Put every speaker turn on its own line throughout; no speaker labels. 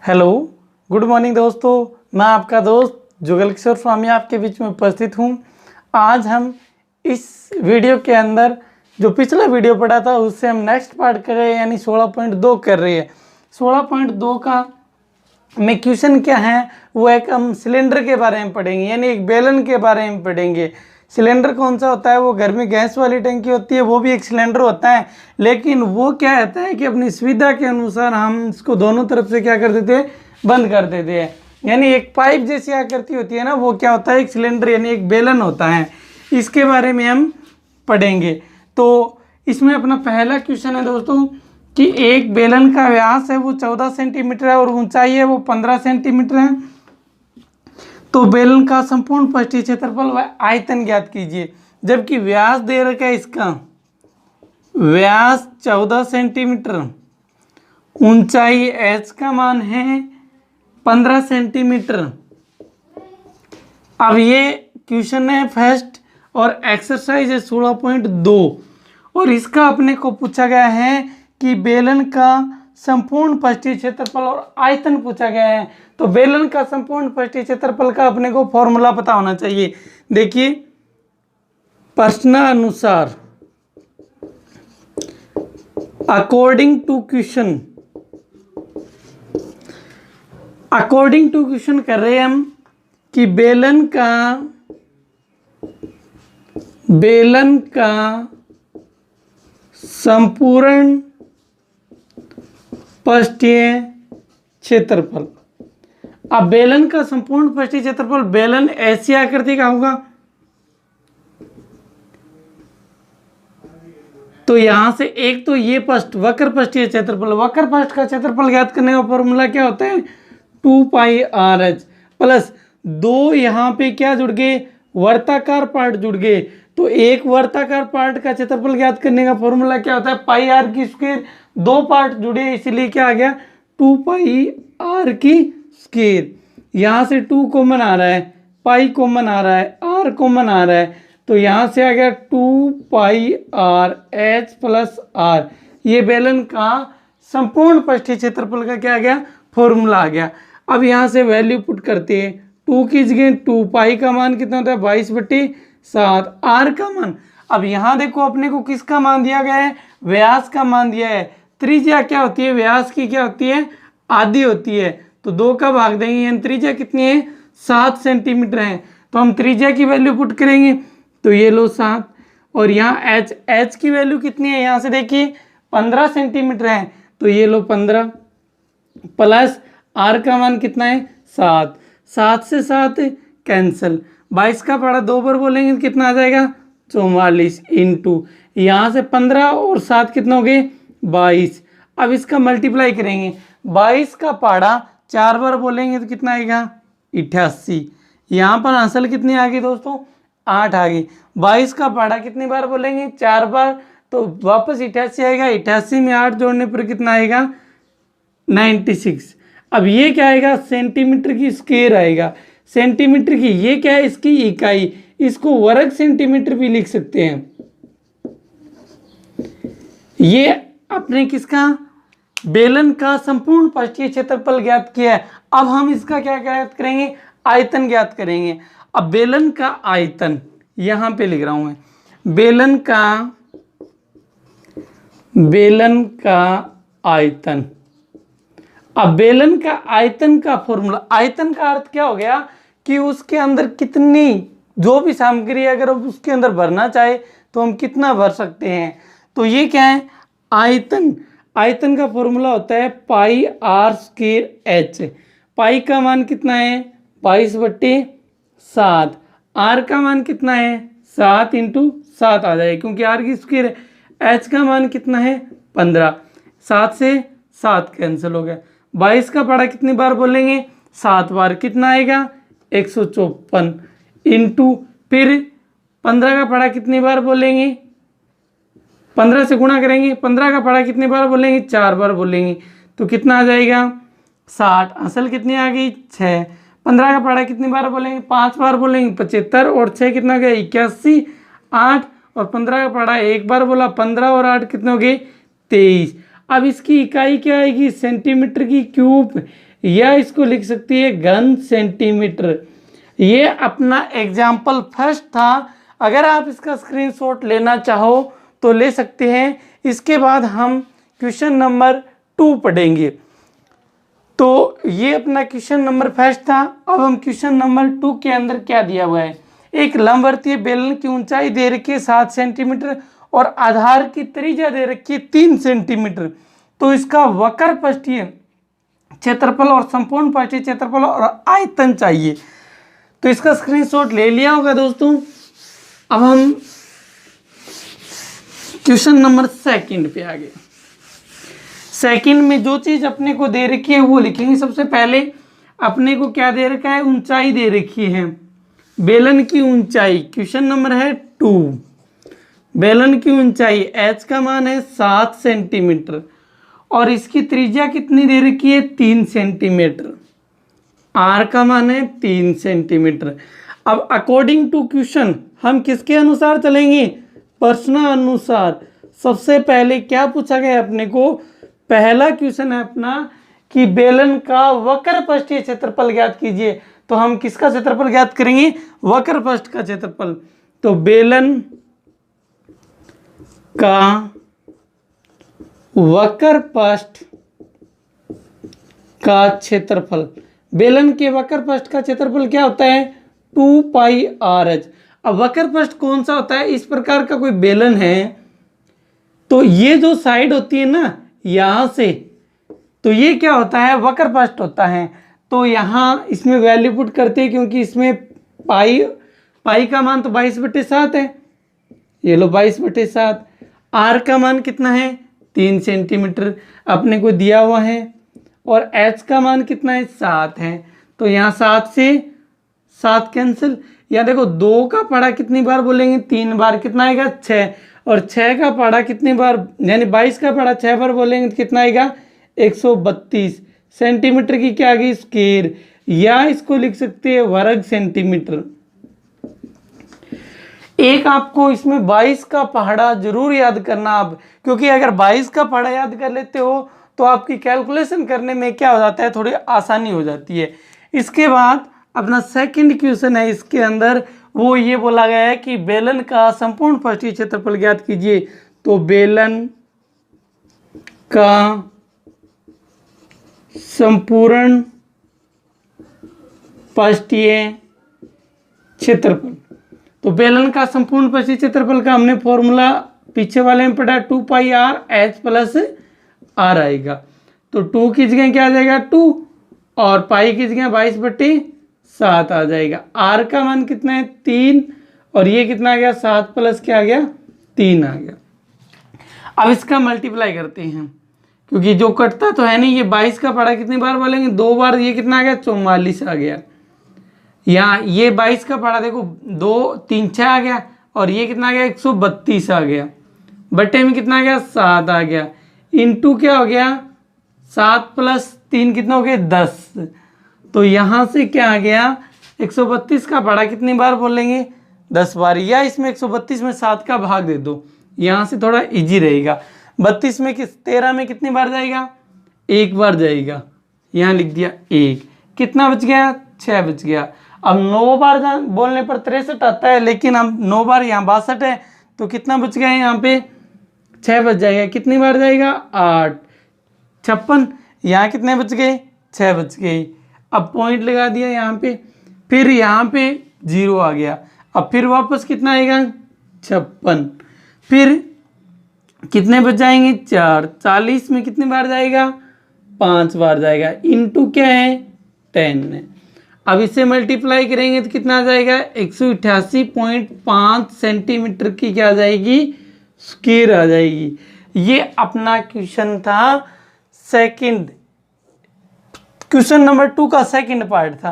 Hello, good morning दोस्तों। मैं आपका दोस्त जुगल किशोर स्वामी आपके बीच में उपस्थित हूँ। आज हम इस वीडियो के अंदर जो पिछला वीडियो पढ़ा था उससे हम नेक्स्ट पार्ट कर रहे हैं, यानी 16.2 कर रहे हैं। 16.2 का में क्वेश्चन क्या है, वो एक हम सिलेंडर के बारे में पढ़ेंगे, यानी एक बेलन के बारे में पढ़ेंगे। सिलेंडर कौन सा होता है? वो घर में गैस वाली टंकी होती है, वो भी एक सिलेंडर होता है, लेकिन वो क्या होता है कि अपनी सुविधा के अनुसार हम इसको दोनों तरफ से क्या कर देते हैं, बंद कर देते हैं। यानी एक पाइप जैसी आकृति होती है ना, वो क्या होता है, एक सिलेंडर यानी एक बेलन होता है। इसके बारे में हम पढ़ेंगे। तो इसमें अपना पहला क्वेश्चन है दोस्तों कि एक बेलन का व्यास है वो 14 सेंटीमीटर है और ऊंचाई है वो 15 सेंटीमीटर है। तो बेलन का संपूर्ण पृष्ठीय क्षेत्रफल व आयतन ज्ञात कीजिए। जबकि व्यास दे रखा है, इसका व्यास 14 सेंटीमीटर, ऊंचाई h का मान है 15 सेंटीमीटर। अब ये क्वेश्चन है फर्स्ट और एक्सरसाइज है 16.2 और इसका अपने को पूछा गया है कि बेलन का संपूर्ण पृष्ठीय क्षेत्रफल और आयतन पूछा गया है। तो बेलन का संपूर्ण पृष्ठीय क्षेत्रफल का अपने को फॉर्मूला पता होना चाहिए। देखिए, प्रश्नानुसार अकॉर्डिंग टू क्वेश्चन कर रहे हैं हम कि बेलन का संपूर्ण पृष्ठीय क्षेत्रफल। अब बेलन का संपूर्ण पृष्ठीय क्षेत्रफल, बेलन ऐसी आकृति का होगा, तो यहां से एक तो ये पृष्ठ वक्र पृष्ठीय क्षेत्रफल, वक्र पृष्ठ का क्षेत्रफल ज्ञात करने का फॉर्मूला क्या होता है, 2πr(h) प्लस 2 यहाँ पे क्या जुड़ गए, वर्ताकार पार्ट जुड़ गए। तो एक वर्ताकार पार्ट का क्षेत्रफल ज्ञात करने का फॉर्मूला क्या होता है, πr²। 2 पार्ट जुड़े इसलिए क्या आ गया, 2πr²। यहाँ से 2 कॉमन आ रहा है, पाई कॉमन आ रहा है, r कॉमन आ रहा है, तो यहाँ से आ गया 2πrh प्लस r। ये बेलन का संपूर्ण पृष्ठीय क्षेत्रफल का क्या आ गया, फॉर्मूला आ गया। अब यहाँ से वैल्यू पुट करते हैं, 2 की जगह 2, पाई का मान कितना होता है 22/7, r का मान। अब यहाँ देखो अपने को किसका मान दिया गया है, व्यास का मान दिया है। त्रिज्या क्या होती है, व्यास की क्या होती है, आधी होती है। तो 2 का भाग देंगे, यानी त्रिज्या कितनी है, 7 सेंटीमीटर है। तो हम त्रिज्या की वैल्यू पुट करेंगे, तो ये लो 7, और यहाँ h की वैल्यू कितनी है, यहाँ से देखिए 15 सेंटीमीटर है, तो ये लो 15 प्लस r का मान कितना है 7, 7 से 7 कैंसिल, 22 का पड़ा 2 बार बोलेंगे तो कितना आ जाएगा 44 इंटू यहाँ से 15 और 7 कितना हो गए 22। अब इसका मल्टीप्लाई करेंगे, 22 का पाड़ा 4 बार बोलेंगे तो कितना आएगा 88। यहाँ पर आंसर कितनी आ गई दोस्तों, 8 आ गई। 22 का पाड़ा कितनी बार बोलेंगे, 4 बार, तो वापस 88 आएगा। 88 में 8 जोड़ने पर कितना आएगा 96। अब ये क्या आएगा, सेंटीमीटर की स्क्वायर आएगा। सेंटीमीटर की ये क्या है, इसकी इकाई, इसको वर्ग सेंटीमीटर भी लिख सकते हैं। ये अपने किसका, बेलन का संपूर्ण पृष्ठीय क्षेत्रफल ज्ञात किया है। अब हम इसका क्या ज्ञात करेंगे, आयतन ज्ञात करेंगे। अब बेलन का आयतन यहां पे लिख रहा हूं मैं, बेलन का आयतन। अब बेलन का आयतन का फॉर्मूला, आयतन का अर्थ क्या हो गया कि उसके अंदर कितनी, जो भी सामग्री अगर उसके अंदर भरना चाहे तो हम कितना भर सकते हैं। तो ये क्या है, आयतन। आयतन का फॉर्मूला होता है πr²h। पाई का मान कितना है 22/7, r का मान कितना है 7 इंटू 7 आ जाएगा क्योंकि r की स्क्वायर है। h का मान कितना है 15, 7 से 7 कैंसिल हो गया। 22 का पढ़ा कितनी बार बोलेंगे, 7 बार, कितना आएगा 154 इंटू, फिर 15 का पढ़ा कितनी बार बोलेंगे, 15 से गुणा करेंगे, 15 का पढ़ा कितनी बार बोलेंगे, 4 बार बोलेंगे, तो कितना आ जाएगा 60। असल कितनी आ गई 6। 15 का पढ़ा कितनी बार बोलेंगे, 5 बार बोलेंगे, 75, और 6 कितना गया 81, 8 और 15 का पढ़ा एक बार बोला, 15 और 8 कितने हो गए 23। अब इसकी इकाई क्या आएगी, सेंटीमीटर की क्यूब, या इसको लिख सकती है घन सेंटीमीटर। ये अपना एग्जाम्पल फर्स्ट था। अगर आप इसका स्क्रीनशॉट लेना चाहो तो ले सकते हैं। इसके बाद हम क्वेश्चन नंबर 2 पढ़ेंगे। तो ये अपना क्वेश्चन नंबर फर्स्ट था। अब हम क्वेश्चन नंबर 2 के अंदर क्या दिया हुआ है, एक लंबवर्तीय बेलन की ऊंचाई दे रखी है 7 सेंटीमीटर और आधार की त्रिज्या दे रखी है 3 सेंटीमीटर। तो इसका वक्र पृष्ठीय क्षेत्रफल और संपूर्ण पृष्ठीय क्षेत्रफल और आयतन चाहिए। तो इसका स्क्रीनशॉट ले लिया होगा दोस्तों। अब हम क्वेश्चन नंबर 2 पे आ गए। सेकंड में जो चीज अपने को दे रखी है वो लिखेंगे। सबसे पहले अपने को क्या दे रखा है, ऊंचाई दे रखी है, बेलन की ऊंचाई। क्वेश्चन नंबर है 2। बेलन की ऊंचाई h का मान है 7 सेंटीमीटर और इसकी त्रिज्या कितनी दे रखी है, 3 सेंटीमीटर। r का मान है 3 सेंटीमीटर। अब अकॉर्डिंग टू क्वेश्चन हम किसके अनुसार चलेंगे, प्रश्न अनुसार। सबसे पहले क्या पूछा गया अपने को, पहला क्वेश्चन है अपना कि बेलन का वक्र पृष्ठीय क्षेत्रफल ज्ञात कीजिए। तो हम किसका क्षेत्रफल ज्ञात करेंगे, वक्र पृष्ठ का क्षेत्रफल। तो बेलन का वक्र पृष्ठ का क्षेत्रफल, बेलन के वक्र पृष्ठ का क्षेत्रफल क्या होता है, 2 पाई आर एच। अब वक्र पृष्ठ कौन सा होता है, इस प्रकार का कोई बेलन है तो ये जो साइड होती है ना यहां से, तो ये क्या होता है, वक्र पृष्ठ होता है। तो यहाँ इसमें वैल्यू पुट करते हैं क्योंकि इसमें पाई का मान तो 22/7 है। ये लो 22/7। आर का मान कितना है, 3 सेंटीमीटर अपने को दिया हुआ है। और एच का मान कितना है, 7 है। तो यहाँ 7 से 7 कैंसिल। यहाँ देखो 2 का पढ़ा कितनी बार बोलेंगे, 3 बार, कितना आएगा 6। और 6 का पढ़ा कितनी बार, यानी 22 का पढ़ा 6 बार बोलेंगे तो कितना आएगा, 132 सेंटीमीटर की क्या आ गई, स्क्वायर। या इसको लिख सकते हैं वर्ग सेंटीमीटर। एक आपको इसमें 22 का पहाड़ा जरूर याद करना आप, क्योंकि अगर 22 का पहाड़ा याद कर लेते हो तो आपकी कैलकुलेशन करने में क्या हो जाता है, थोड़ी आसानी हो जाती है। इसके बाद अपना सेकंड क्वेश्चन है, इसके अंदर वो ये बोला गया है कि बेलन का संपूर्ण पृष्ठीय क्षेत्रफल ज्ञात कीजिए। तो बेलन का संपूर्ण पृष्ठीय क्षेत्रफल, तो बेलन का संपूर्ण पृष्ठीय क्षेत्रफल का हमने फॉर्मूला पीछे वाले में पढ़ा, 2 पाई आर एच प्लस आर आएगा। तो 2 की जगह क्या आ जाएगा 2 और पाई की जगह 22/7 आ जाएगा। आर का मान कितना है 3 और ये कितना आ गया 7 प्लस क्या आ गया 3 आ गया। अब इसका मल्टीप्लाई करते हैं क्योंकि जो कटता तो है नहीं। ये 22 का पढ़ा कितनी बार बोलेंगे, 2 बार। ये कितना आ गया 44 आ गया। यहाँ ये 22 का पढ़ा देखो 2 3 6 आ गया और ये कितना आ गया 132 आ गया। बट्टे में कितना आ गया 7 आ गया। इंटू क्या हो गया 7 प्लस 3 कितना हो गया 10। तो यहाँ से क्या आ गया 132 का पढ़ा कितनी बार बोलेंगे 10 बार। या इसमें 132 में 7 का भाग दे दो, यहाँ से थोड़ा इजी रहेगा। 32 में 13 में कितनी बार जाएगा, 1 बार जाएगा। यहाँ लिख दिया 1। कितना बच गया 6 बच गया। अब 9 बार बोलने पर 63 आता है, लेकिन हम 9 बार यहाँ 62 है तो कितना बच गया यहाँ पे 6 बच जाएगा। कितनी बार जाएगा 8 56। यहाँ कितने बच गए 6 बच गए। अब पॉइंट लगा दिया यहाँ पे, फिर यहाँ पे 0 आ गया। अब फिर वापस कितना आएगा 56। फिर कितने बच जाएंगे 4। 40 में कितनी बार जाएगा 5 बार जाएगा। इंटू क्या है 10 है। अब इसे मल्टीप्लाई करेंगे तो कितना आ जाएगा 188.5 सेंटीमीटर की क्या आ जाएगी स्क्वायर आ जाएगी। ये अपना क्वेश्चन था सेकंड, क्वेश्चन नंबर 2 का सेकंड पार्ट था।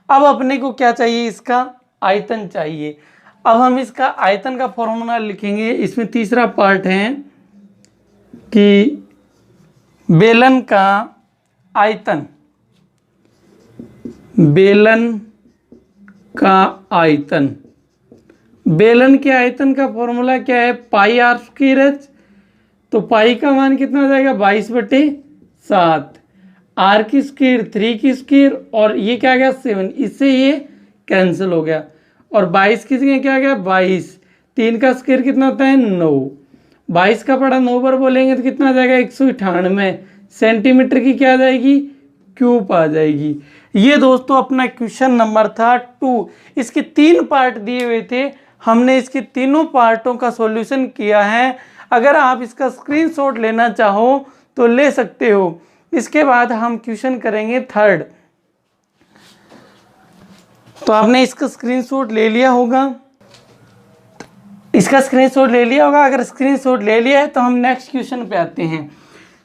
अब अपने को क्या चाहिए, इसका आयतन चाहिए। अब हम इसका आयतन का फॉर्मूला लिखेंगे। इसमें तीसरा पार्ट है कि बेलन का आयतन, बेलन का आयतन, बेलन के आयतन का फॉर्मूला क्या है पाई आर स्क्वायर एच। तो पाई का मान कितना आ जाएगा 22/7। आर की स्क्वायर 3 की स्क्वायर और ये क्या गया 7, इससे ये कैंसिल हो गया। और 22 की जगह क्या गया 22, 3 का स्क्वायर कितना होता है 9, 22 का पड़ा 9 बार बोलेंगे तो कितना आ जाएगा 198 सेंटीमीटर की क्या आ जाएगी क्यूब आ जाएगी। ये दोस्तों अपना क्वेश्चन नंबर था 2। इसके 3 पार्ट दिए हुए थे, हमने इसके तीनों पार्टों का सॉल्यूशन किया है। अगर आप इसका स्क्रीनशॉट लेना चाहो तो ले सकते हो। इसके बाद हम क्वेश्चन करेंगे 3rd। तो आपने इसका स्क्रीनशॉट ले लिया होगा, इसका स्क्रीनशॉट ले लिया होगा। अगर स्क्रीनशॉट ले लिया है तो हम नेक्स्ट क्वेश्चन पे आते हैं।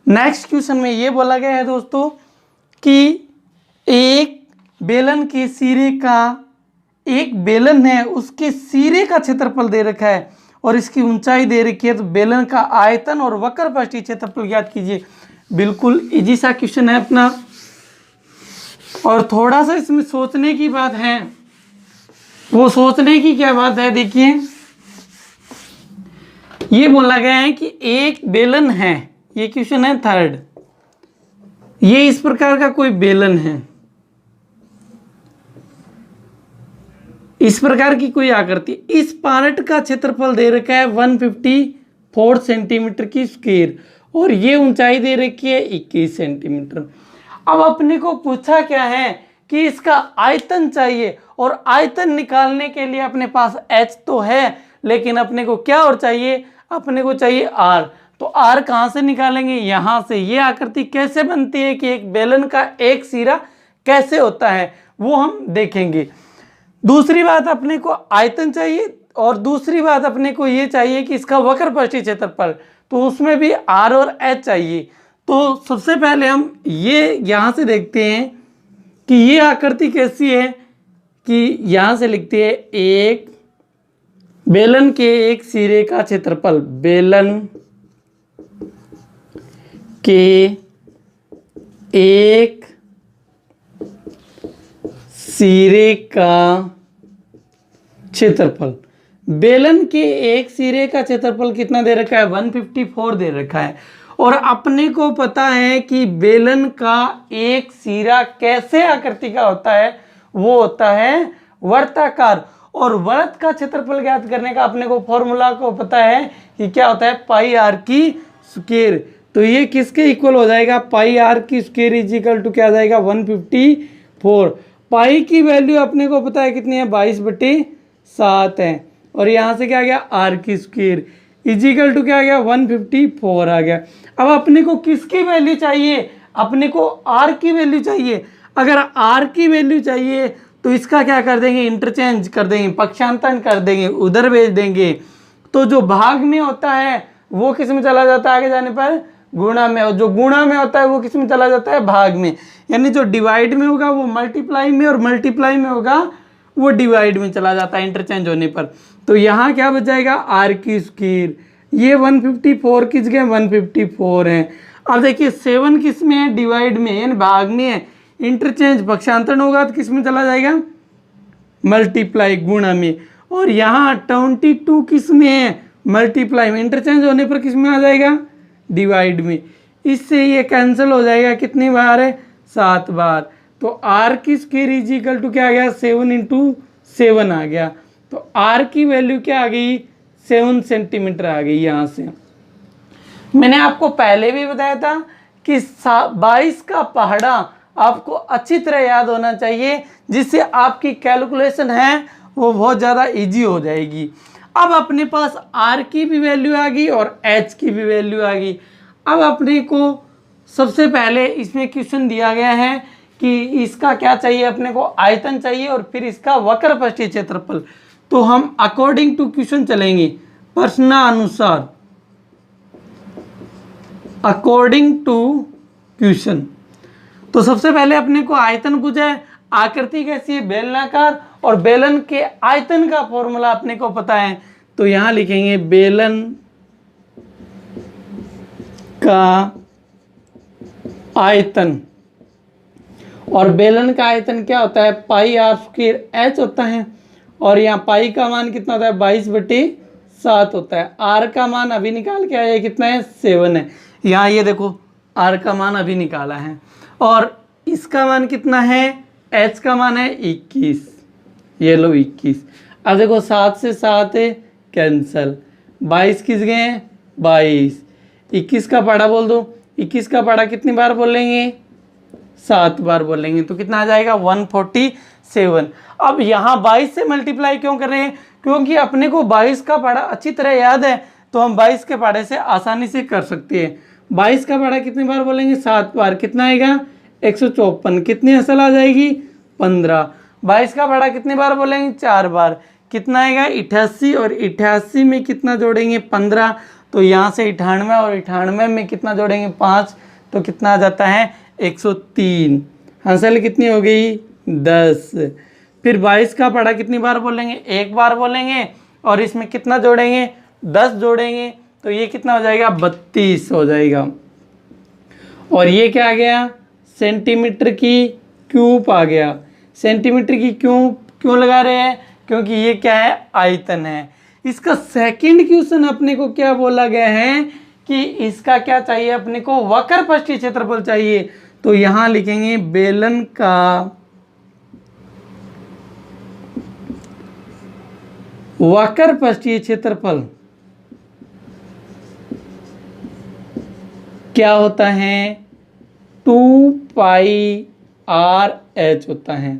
नेक्स्ट क्वेश्चन में ये बोला गया है दोस्तों कि एक बेलन के सिरे का, एक बेलन है उसके सिरे का क्षेत्रफल दे रखा है और इसकी ऊंचाई दे रखी है, तो बेलन का आयतन और वक्र पृष्ठीय क्षेत्रफल ज्ञात कीजिए। बिल्कुल इजी सा क्वेश्चन है अपना, और थोड़ा सा इसमें सोचने की बात है। वो सोचने की क्या बात है, देखिए ये बोला गया है कि एक बेलन है, ये क्वेश्चन है 3rd। ये इस प्रकार का कोई बेलन है, इस प्रकार की कोई आकृति, इस पार्ट का क्षेत्रफल दे रखा है 154 सेंटीमीटर की स्क्वायर और ये ऊंचाई दे रखी है 21 सेंटीमीटर। अब अपने को पूछा क्या है कि इसका आयतन चाहिए, और आयतन निकालने के लिए अपने पास h तो है, लेकिन अपने को क्या और चाहिए, अपने को चाहिए r। तो r कहाँ से निकालेंगे, यहाँ से। ये आकृति कैसे बनती है कि एक बेलन का एक सिरा कैसे होता है वो हम देखेंगे। दूसरी बात अपने को आयतन चाहिए, और दूसरी बात अपने को ये चाहिए कि इसका वक्र पृष्ठीय क्षेत्रफल, तो उसमें भी r और h चाहिए। तो सबसे पहले हम ये यहाँ से देखते हैं कि ये आकृति कैसी है, कि यहाँ से लिखते हैं एक बेलन के एक सिरे का क्षेत्रफल, बेलन के एक सिरे का क्षेत्रफल। बेलन के एक सिरे का क्षेत्रफल कितना दे रखा है 154 दे रखा है, और अपने को पता है कि बेलन का एक सिरा कैसे आकृति का होता है, वो होता है वर्ताकार। और वृत्त का क्षेत्रफल ज्ञात करने का अपने को फॉर्मूला को पता है कि क्या होता है पाई आर की स्क्वायर। तो ये किसके इक्वल हो जाएगा, पाई आर की स्क्वायर इज इक्वल टू क्या आ जाएगा 154। पाई की वैल्यू अपने को पता है कितनी है 22/7 है, और यहाँ से क्या आ गया आर की स्क्वायर इजिकल टू क्या आ गया 154 आ गया। अब अपने को किसकी वैल्यू चाहिए, अपने को आर की वैल्यू चाहिए। अगर आर की वैल्यू चाहिए तो इसका क्या कर देंगे, इंटरचेंज कर देंगे, पक्षांतरण कर देंगे, उधर भेज देंगे। तो जो भाग में होता है वो किस में चला जाता है, आगे जाने पर गुणा में, और जो गुणा में होता है वो किस में चला जाता है भाग में। यानी जो डिवाइड में होगा वो मल्टीप्लाई में, और मल्टीप्लाई में होगा वो डिवाइड में चला जाता है इंटरचेंज होने पर। तो यहाँ क्या बच जाएगा आर की स्क्वायर, ये 154 किस गए 154 है। अब देखिए 7 किस में है डिवाइड में, यानी भाग में है, इंटरचेंज पक्षांतरण होगा तो किस में चला जाएगा मल्टीप्लाई गुणा में, और यहाँ 22 किस में है मल्टीप्लाई में, इंटरचेंज होने पर किस में आ जाएगा डिवाइड में। इससे ये कैंसिल हो जाएगा, कितनी बार है 7 बार। तो आर की स्क्वायर इज इक्वल टू क्या आ गया 7 × 7 आ गया। तो आर की वैल्यू क्या आ गई 7 सेंटीमीटर आ गई। यहाँ से मैंने आपको पहले भी बताया था कि 22 का पहाड़ा आपको अच्छी तरह याद होना चाहिए, जिससे आपकी कैलकुलेशन है वो बहुत ज़्यादा इजी हो जाएगी। अब अपने पास आर की भी वैल्यू आ गई और एच की भी वैल्यू आ गई। अब अपने को सबसे पहले इसमें क्वेश्चन दिया गया है कि इसका क्या चाहिए, अपने को आयतन चाहिए और फिर इसका वक्र पृष्ठीय क्षेत्रफल। तो हम अकॉर्डिंग टू क्वेश्चन चलेंगे, प्रश्नानुसार, अकॉर्डिंग टू क्वेश्चन। तो सबसे पहले अपने को आयतन पूछा है, आकृति कैसी है बेलनाकार, और बेलन के आयतन का फॉर्मूला अपने को पता है। तो यहां लिखेंगे बेलन का आयतन, और बेलन का आयतन क्या होता है पाई आर स्क्वायर एच होता है, और यहाँ पाई का मान कितना होता है 22/7 होता है। आर का मान अभी निकाल के आया कितना है 7 है। यहाँ ये देखो आर का मान अभी निकाला है, और इसका मान कितना है, h का मान है 21, ये लो 21। अब देखो 7 से 7 है कैंसल, 22 किस गए 22, 21 का पढ़ा बोल दो, 21 का पढ़ा कितनी बार बोलेंगे 7 बार बोलेंगे, तो कितना आ जाएगा 147। अब यहाँ 22 से मल्टीप्लाई क्यों कर रहे हैं, क्योंकि अपने को 22 का पढ़ा अच्छी तरह याद है, तो हम 22 के पढ़े से आसानी से कर सकते हैं। 22 का पढ़ा कितनी बार बोलेंगे 7 बार, कितना आएगा 154, कितनी असल आ जाएगी 15। 22 का पढ़ा कितनी बार बोलेंगे 4 बार, कितना आएगा 88, और 88 में कितना जोड़ेंगे 15, तो यहाँ से 98 और 98 में कितना जोड़ेंगे 5, तो कितना आ जाता है 103। हासिल कितनी हो गई 10। फिर 22 का पढ़ा कितनी बार बोलेंगे, एक बार बोलेंगे, और इसमें कितना जोड़ेंगे 10 जोड़ेंगे, तो ये कितना हो जाएगा 32 हो जाएगा। और ये क्या आ गया सेंटीमीटर की क्यूब आ गया। सेंटीमीटर की क्यों लगा रहे हैं, क्योंकि ये क्या है आयतन है। इसका सेकंड क्वेश्चन अपने को क्या बोला गया है कि इसका क्या चाहिए अपने को, वक्र पृष्ठीय क्षेत्रफल चाहिए। तो यहां लिखेंगे बेलन का वक्र पृष्ठीय क्षेत्रफल क्या होता है 2πr/h होता है।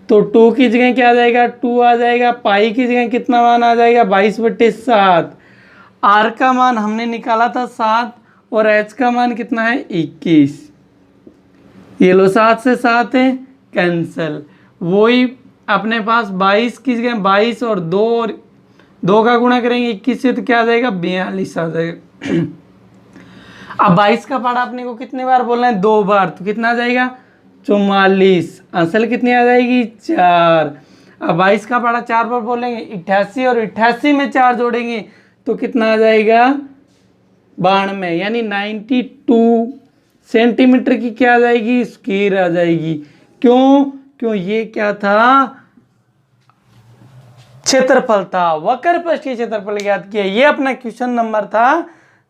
तो 2 की जगह क्या आ जाएगा 2 आ जाएगा, पाई की जगह कितना मान आ जाएगा 22/7। आर का मान हमने निकाला था 7 और एच का मान कितना है 21। ये लो 7 से 7 है कैंसल, वही अपने पास 22 की जगह 22 और 2 का गुणा करेंगे 21 से, तो क्या आ जाएगा 42 आ जाएगा। अब 22 का पढ़ा अपने को कितने बार बोलना है 2 बार, तो कितना आ जाएगा 44। असल कितनी आ जाएगी 4। अब 22 का पढ़ा 4 बार बोलेंगे 88, और 88 में 4 जोड़ेंगे तो कितना आ जाएगा 92, यानी 92 सेंटीमीटर की क्या आ जाएगी स्क्वायर आ जाएगी। क्यों ये क्या था क्षेत्रफल था, वक्र पृष्ठीय क्षेत्रफल ज्ञात किया। ये अपना क्वेश्चन नंबर था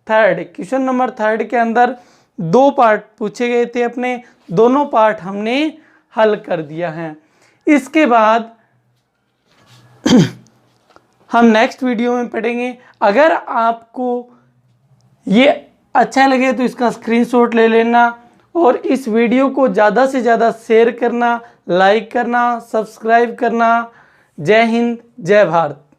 थर्ड। क्वेश्चन नंबर थर्ड के अंदर 2 पार्ट पूछे गए थे, अपने दोनों पार्ट हमने हल कर दिया है। इसके बाद हम नेक्स्ट वीडियो में पढ़ेंगे। अगर आपको ये अच्छा लगे तो इसका स्क्रीनशॉट ले लेना, और इस वीडियो को ज़्यादा से ज़्यादा शेयर करना, लाइक करना, सब्सक्राइब करना। जय हिंद, जय भारत।